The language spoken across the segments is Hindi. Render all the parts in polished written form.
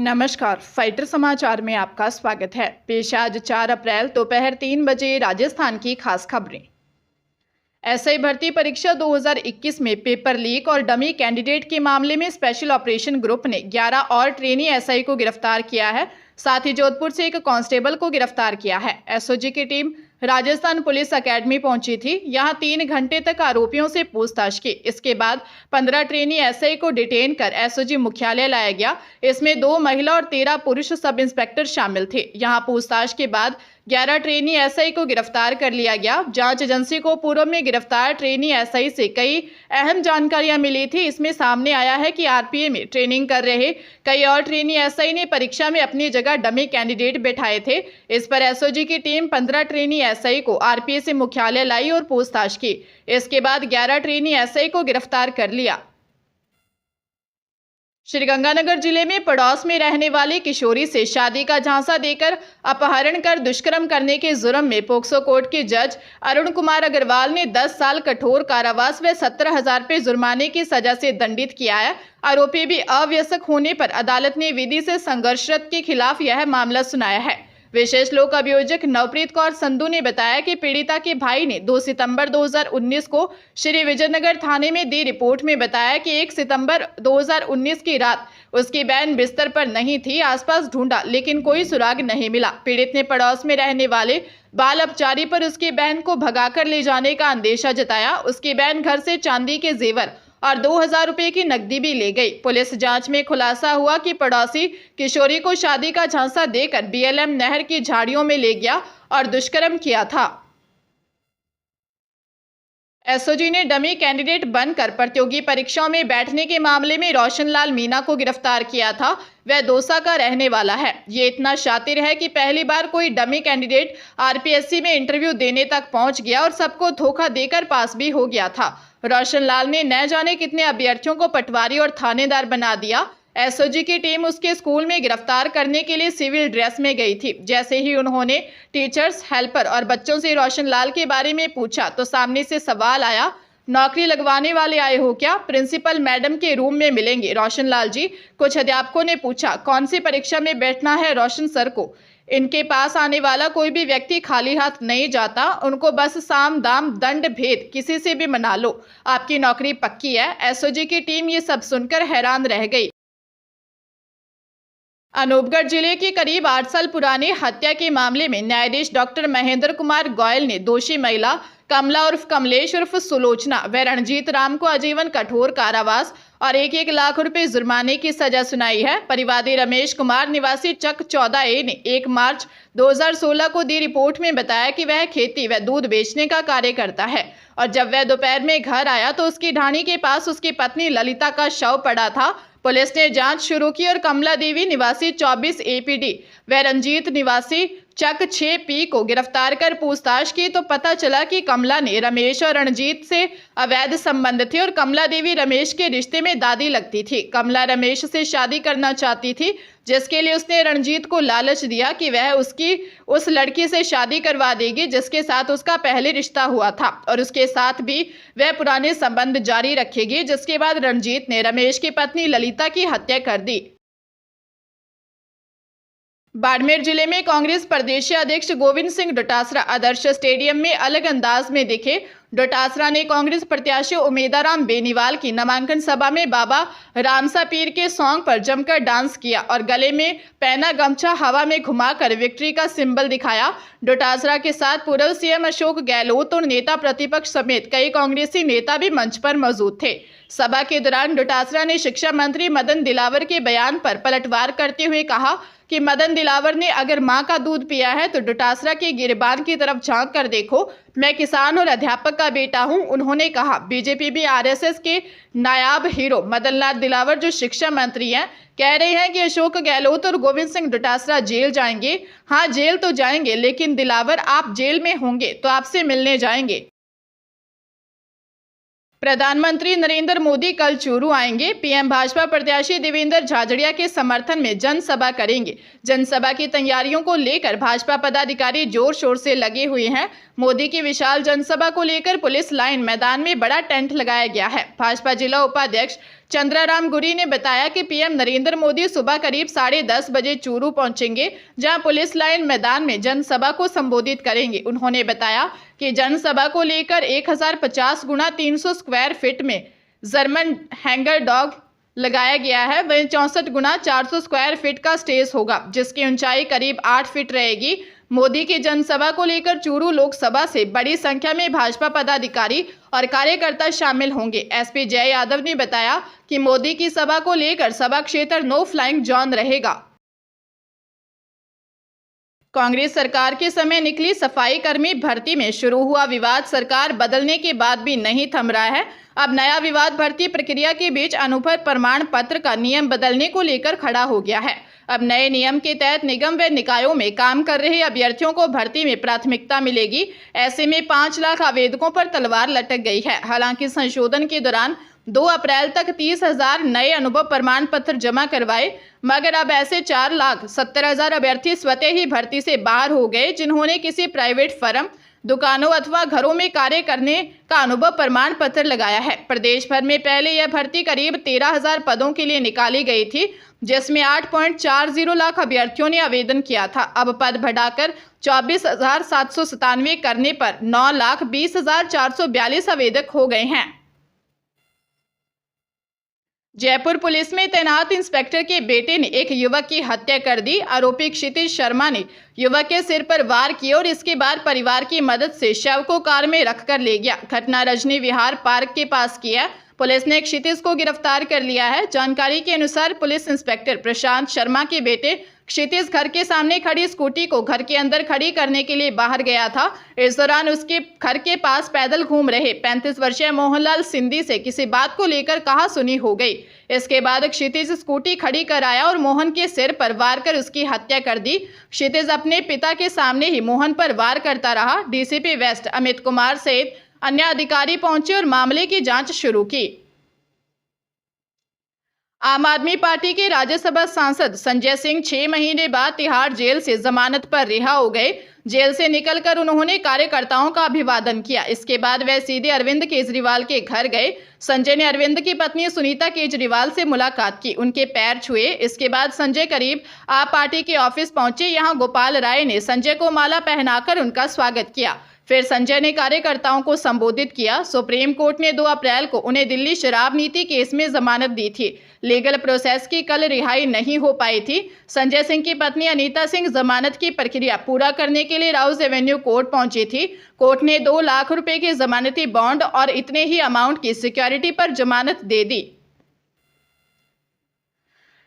नमस्कार, फाइटर समाचार में आपका स्वागत है। पेश आज 4 अप्रैल दोपहर 3 बजे राजस्थान की खास खबरें। एसआई भर्ती परीक्षा 2021 में पेपर लीक और डमी कैंडिडेट के मामले में स्पेशल ऑपरेशन ग्रुप ने 11 और ट्रेनी एसआई को गिरफ्तार किया है। साथ ही जोधपुर से एक कांस्टेबल को गिरफ्तार किया है। एसओजी की टीम राजस्थान पुलिस अकेडमी पहुंची थी। यहां 3 घंटे तक आरोपियों से पूछताछ की। इसके बाद 15 ट्रेनी एसआई को डिटेन कर एसओजी मुख्यालय लाया गया। इसमें 2 महिला और 13 पुरुष सब इंस्पेक्टर शामिल थे। यहां पूछताछ के बाद 11 ट्रेनी एसआई को गिरफ्तार कर लिया गया। जांच एजेंसी को पूर्व में गिरफ्तार ट्रेनी एसआई से कई अहम जानकारियां मिली थी। इसमें सामने आया है कि आरपीए में ट्रेनिंग कर रहे कई और ट्रेनी एसआई ने परीक्षा में अपनी जगह डमी कैंडिडेट बैठाए थे। इस पर एसओजी की टीम 15 ट्रेनी एसआई को आरपीए से मुख्यालय लाई और पूछताछ की। इसके बाद 11 ट्रेनी एसआई को गिरफ्तार कर लिया। श्रीगंगानगर जिले में पड़ोस में रहने वाली किशोरी से शादी का झांसा देकर अपहरण कर दुष्कर्म करने के जुर्म में पोक्सो कोर्ट के जज अरुण कुमार अग्रवाल ने 10 साल कठोर कारावास व 17,000 रुपये जुर्माने की सजा से दंडित किया है। आरोपी भी अवयस्क होने पर अदालत ने विधि से संघर्षरत के खिलाफ यह मामला सुनाया है। विशेष लोक अभियोजक नवप्रीत कौर संधू ने बताया कि पीड़िता के भाई ने 2 सितंबर 2019 को श्री विजयनगर थाने में दी रिपोर्ट में बताया कि 1 सितंबर 2019 की रात उसकी बहन बिस्तर पर नहीं थी। आसपास ढूंढा लेकिन कोई सुराग नहीं मिला। पीड़ित ने पड़ोस में रहने वाले बाल अपचारी पर उसकी बहन को भगाकर ले जाने का अंदेशा जताया। उसकी बहन घर से चांदी के जेवर और 2,000 रुपये की नकदी भी ले गई। पुलिस जांच में खुलासा हुआ कि पड़ोसी किशोरी को शादी का झांसा देकर बीएलएम नहर की झाड़ियों में ले गया और दुष्कर्म किया था। एसओजी ने डमी कैंडिडेट बनकर प्रतियोगी परीक्षाओं में बैठने के मामले में रोशनलाल मीणा को गिरफ्तार किया था। वह दौसा का रहने वाला है। ये इतना शातिर है कि पहली बार कोई डमी कैंडिडेट आरपीएससी में इंटरव्यू देने तक पहुंच गया और सबको धोखा देकर पास भी हो गया था। रोशनलाल ने न जाने कितने अभ्यर्थियों को पटवारी और थानेदार बना दिया। एसओजी की टीम उसके स्कूल में गिरफ्तार करने के लिए सिविल ड्रेस में गई थी। जैसे ही उन्होंने टीचर्स, हेल्पर और बच्चों से रोशनलाल के बारे में पूछा तो सामने से सवाल आया, नौकरी लगवाने वाले आए हो क्या? प्रिंसिपल मैडम के रूम में मिलेंगे रोशनलाल जी। कुछ अध्यापकों ने पूछा, कौन सी परीक्षा में बैठना है रोशन सर को? इनके पास आने वाला कोई भी व्यक्ति खाली हाथ नहीं जाता। उनको बस साम दाम दंड भेद किसी से भी मना लो, आपकी नौकरी पक्की है। एसओजी की टीम ये सब सुनकर हैरान रह गई। अनूपगढ़ जिले के करीब 8 साल पुराने हत्या के मामले में न्यायाधीश डॉक्टर महेंद्र कुमार गोयल ने दोषी महिला कमला उर्फ कमलेश उर्फ सुलोचना व रणजीत राम को आजीवन कठोर कारावास और 1-1 लाख रुपए जुर्माने की सजा सुनाई है। परिवादी रमेश कुमार निवासी चक 14A ने 1 मार्च 2016 को दी रिपोर्ट में बताया कि वह खेती व दूध बेचने का कार्य करता है और जब वह दोपहर में घर आया तो उसकी ढाणी के पास उसकी पत्नी ललिता का शव पड़ा था। पुलिस ने जांच शुरू की और कमला देवी निवासी 24 APD व रंजीत निवासी चक 6P को गिरफ्तार कर पूछताछ की तो पता चला कि कमला ने रमेश और रणजीत से अवैध संबंध थे और कमला देवी रमेश के रिश्ते में दादी लगती थी। कमला रमेश से शादी करना चाहती थी, जिसके लिए उसने रणजीत को लालच दिया कि वह उसकी उस लड़की से शादी करवा देगी जिसके साथ उसका पहले रिश्ता हुआ था और उसके साथ भी वह पुराने संबंध जारी रखेगी। जिसके बाद रणजीत ने रमेश की पत्नी ललिता की हत्या कर दी। बाड़मेर जिले में कांग्रेस प्रदेश अध्यक्ष गोविंद सिंह डोटासरा आदर्श स्टेडियम में अलग अंदाज में दिखे। डोटासरा ने कांग्रेस प्रत्याशी उमेदाराम बेनीवाल की नामांकन सभा में बाबा रामसा पीर के सॉन्ग पर जमकर डांस किया और गले में पहना गमछा हवा में घुमाकर विक्ट्री का सिंबल दिखाया। डोटासरा के साथ पूर्व सीएम अशोक गहलोत और नेता प्रतिपक्ष समेत कई कांग्रेसी नेता भी मंच पर मौजूद थे। सभा के दौरान डोटासरा ने शिक्षा मंत्री मदन दिलावर के बयान पर पलटवार करते हुए कहा कि मदन दिलावर ने अगर मां का दूध पिया है तो डोटासरा के गिरबान की तरफ झांक कर देखो। मैं किसान और अध्यापक का बेटा हूं। उन्होंने कहा बीजेपी भी आरएसएस के नायाब हीरो मदन लाल दिलावर जो शिक्षा मंत्री हैं कह रहे हैं कि अशोक गहलोत और गोविंद सिंह डोटासरा जेल जाएंगे। हाँ, जेल तो जाएंगे, लेकिन दिलावर आप जेल में होंगे तो आपसे मिलने जाएंगे। प्रधानमंत्री नरेंद्र मोदी कल चूरू आएंगे। पीएम भाजपा प्रत्याशी देवेंद्र झाझड़िया के समर्थन में जनसभा करेंगे। जनसभा की तैयारियों को लेकर भाजपा पदाधिकारी जोर शोर से लगे हुए हैं। मोदी की विशाल जनसभा को लेकर पुलिस लाइन मैदान में बड़ा टेंट लगाया गया है। भाजपा जिला उपाध्यक्ष चंद्राराम गुरी ने बताया कि पीएम नरेंद्र मोदी सुबह करीब 10:30 बजे चूरू पहुंचेंगे, जहां पुलिस लाइन मैदान में जनसभा को संबोधित करेंगे। उन्होंने बताया कि जनसभा को लेकर 1050 गुणा 300 स्क्वायर फीट में जर्मन हैंगर डॉग लगाया गया है। वहीं 64 गुणा 400 स्क्वायर फीट का स्टेज होगा, जिसकी ऊंचाई करीब 8 फीट रहेगी। मोदी की जनसभा को लेकर चूरू लोकसभा से बड़ी संख्या में भाजपा पदाधिकारी और कार्यकर्ता शामिल होंगे। एसपी जय यादव ने बताया कि मोदी की सभा को लेकर सभा क्षेत्र नो फ्लाइंग जोन रहेगा। कांग्रेस सरकार के समय निकली सफाई कर्मी भर्ती में शुरू हुआ विवाद सरकार बदलने के बाद भी नहीं थम रहा है। अब नया विवाद भर्ती प्रक्रिया के बीच अनुभव प्रमाण पत्र का नियम बदलने को लेकर खड़ा हो गया है। अब नए नियम के तहत निगम व निकायों में काम कर रहे अभ्यर्थियों को भर्ती में प्राथमिकता मिलेगी। ऐसे में 5 लाख आवेदकों पर तलवार लटक गई है। हालांकि संशोधन के दौरान 2 अप्रैल तक 30,000 नए अनुभव प्रमाण पत्र जमा करवाए, मगर अब ऐसे 4,70,000 अभ्यर्थी स्वतः ही भर्ती से बाहर हो गए, जिन्होंने किसी प्राइवेट फर्म, दुकानों अथवा घरों में कार्य करने का अनुभव प्रमाण पत्र लगाया है। प्रदेश भर में पहले यह भर्ती करीब 13,000 पदों के लिए निकाली गई थी, जिसमें 8.40 लाख अभ्यर्थियों ने आवेदन किया था। अब पद बढ़ाकर 24,797 करने पर 9,20,442 आवेदक हो गए हैं। जयपुर पुलिस में तैनात इंस्पेक्टर के बेटे ने एक युवक की हत्या कर दी। आरोपी क्षितिज शर्मा ने युवक के सिर पर वार किए और इसके बाद परिवार की मदद से शव को कार में रखकर ले गया। घटना रजनी विहार पार्क के पास की है। पुलिस ने क्षितिज को गिरफ्तार कर लिया है। जानकारी के अनुसार पुलिस इंस्पेक्टर प्रशांत शर्मा के बेटे क्षितिज घर के सामने खड़ी स्कूटी को घर के अंदर खड़ी करने के लिए बाहर गया था। इस दौरान उसके घर के पास पैदल घूम रहे 35 वर्षीय मोहनलाल सिंधी से किसी बात को लेकर कहासुनी हो गई। इसके बाद क्षितिज स्कूटी खड़ी कर आया और मोहन के सिर पर वार कर उसकी हत्या कर दी। क्षितिज अपने पिता के सामने ही मोहन पर वार करता रहा। डीसीपी वेस्ट अमित कुमार सहित अन्य अधिकारी पहुंचे और मामले की जांच शुरू की। आम आदमी पार्टी के राज्यसभा सांसद संजय सिंह 6 महीने बाद तिहाड़ जेल से जमानत पर रिहा हो गए। जेल से निकलकर उन्होंने कार्यकर्ताओं का अभिवादन किया। इसके बाद वह सीधे अरविंद केजरीवाल के घर गए। संजय ने अरविंद की पत्नी सुनीता केजरीवाल से मुलाकात की, उनके पैर छुए। इसके बाद संजय करीब आप पार्टी के ऑफिस पहुंचे। यहां गोपाल राय ने संजय को माला पहनाकर उनका स्वागत किया। फिर संजय ने कार्यकर्ताओं को संबोधित किया। सुप्रीम कोर्ट ने 2 अप्रैल को उन्हें दिल्ली शराब नीति केस में जमानत दी थी। लीगल प्रोसेस की कल रिहाई नहीं हो पाई थी। संजय सिंह की पत्नी अनीता सिंह जमानत की प्रक्रिया पूरा करने के लिए राउज एवेन्यू कोर्ट पहुंची थी। कोर्ट ने 2 लाख रुपए के जमानती बॉन्ड और इतने ही अमाउंट की सिक्योरिटी पर जमानत दे दी।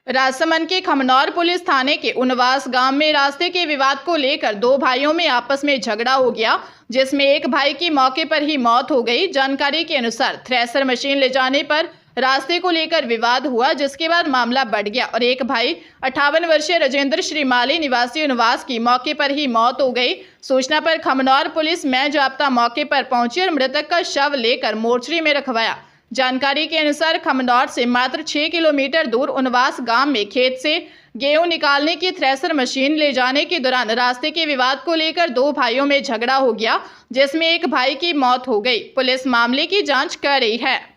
राजसमंद के खमनौर पुलिस थाने के उनवास गांव में रास्ते के विवाद को लेकर 2 भाइयों में आपस में झगड़ा हो गया, जिसमें एक भाई की मौके पर ही मौत हो गई। जानकारी के अनुसार थ्रेसर मशीन ले जाने पर रास्ते को लेकर विवाद हुआ, जिसके बाद मामला बढ़ गया और एक भाई 58 वर्षीय राजेंद्र श्रीमाली निवासी उनवास की मौके पर ही मौत हो गई। सूचना पर खमनौर पुलिस में जाब्ता मौके पर पहुंची और मृतक का शव लेकर मोर्चरी में रखवाया। जानकारी के अनुसार खमनौर से मात्र 6 किलोमीटर दूर उनवास गांव में खेत से गेहूं निकालने की थ्रेसर मशीन ले जाने के दौरान रास्ते के विवाद को लेकर 2 भाइयों में झगड़ा हो गया, जिसमें एक भाई की मौत हो गई। पुलिस मामले की जांच कर रही है।